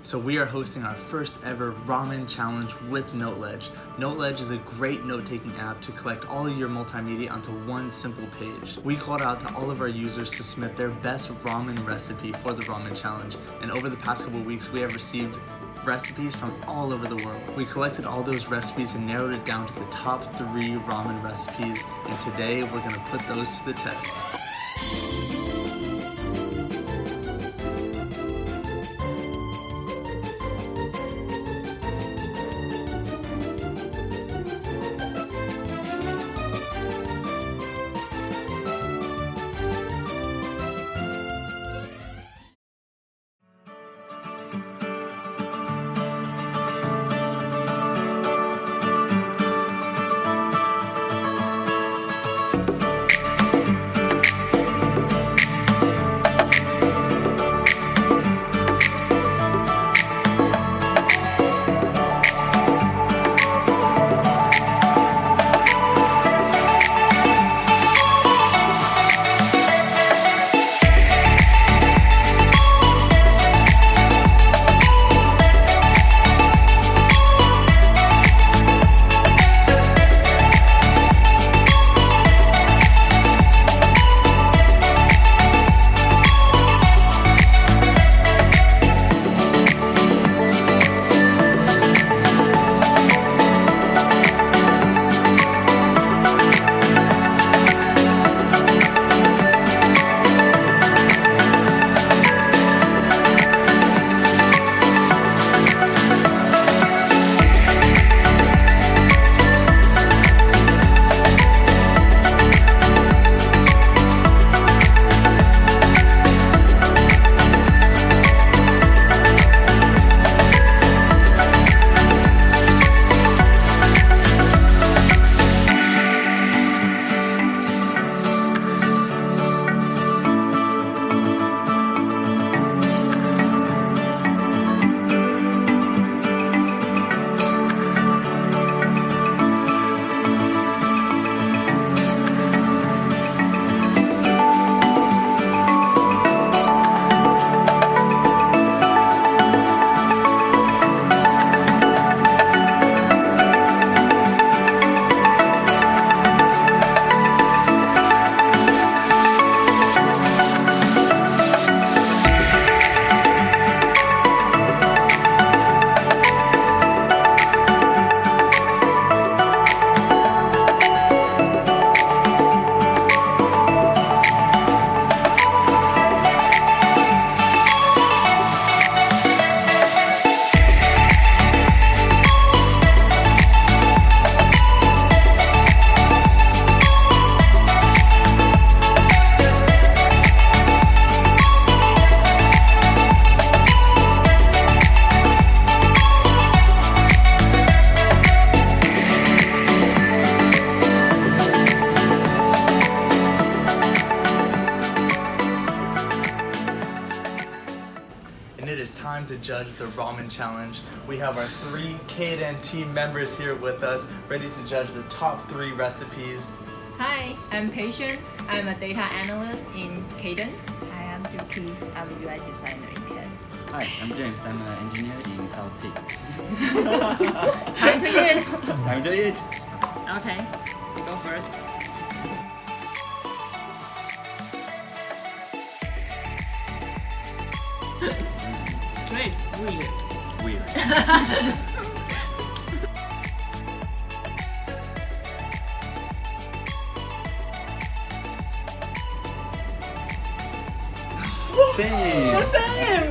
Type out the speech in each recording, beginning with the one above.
So we are hosting our first ever ramen challenge with NoteLedge. NoteLedge is a great note-taking app to collect all of your multimedia onto one simple page. We called out to all of our users to submit their best ramen recipe for the ramen challenge, and over the past couple weeks we have received recipes from all over the world. We collected all those recipes and narrowed it down to the top 3 ramen recipes, and today we're gonna put those to the test. And it is time to judge the ramen challenge. We have our 3 Kaden team members here with us, ready to judge the top 3 recipes. Hi, I'm Patient. I'm a data analyst in Kaden. Hi, I'm Juki. I'm a UI designer in CAD. Hi, I'm James. I'm an engineer in LT. Time to eat. Time to eat. Okay, you go first. Great, weird. Same. Same.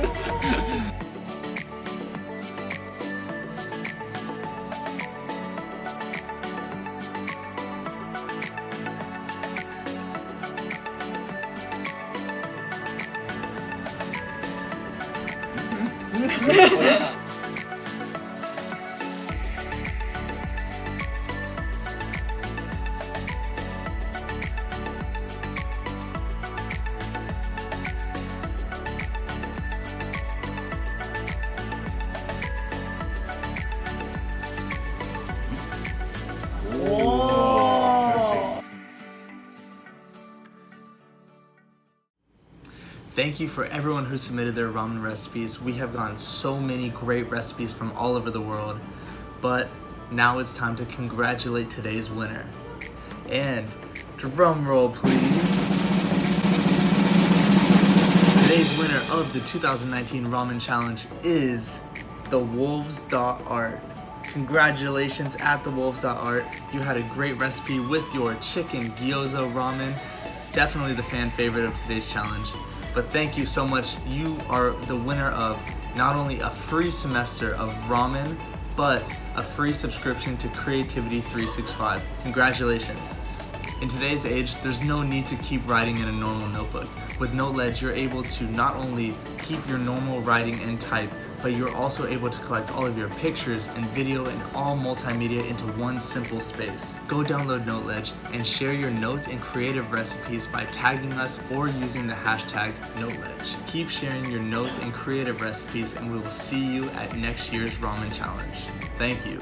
Thank you for everyone who submitted their ramen recipes. We have gotten so many great recipes from all over the world. But now it's time to congratulate today's winner. And drum roll, please. Today's winner of the 2019 Ramen Challenge is the Wolves.art. Congratulations at the Wolves.art. You had a great recipe with your chicken gyoza ramen. Definitely the fan favorite of today's challenge. But thank you so much. You are the winner of not only a free semester of ramen, but a free subscription to Creativity 365. Congratulations. In today's age, there's no need to keep writing in a normal notebook. With NoteLedge, you're able to not only keep your normal writing and type, but you're also able to collect all of your pictures and video and all multimedia into one simple space. Go download NoteLedge and share your notes and creative recipes by tagging us or using the hashtag NoteLedge. Keep sharing your notes and creative recipes, and we will see you at next year's Ramen Challenge. Thank you.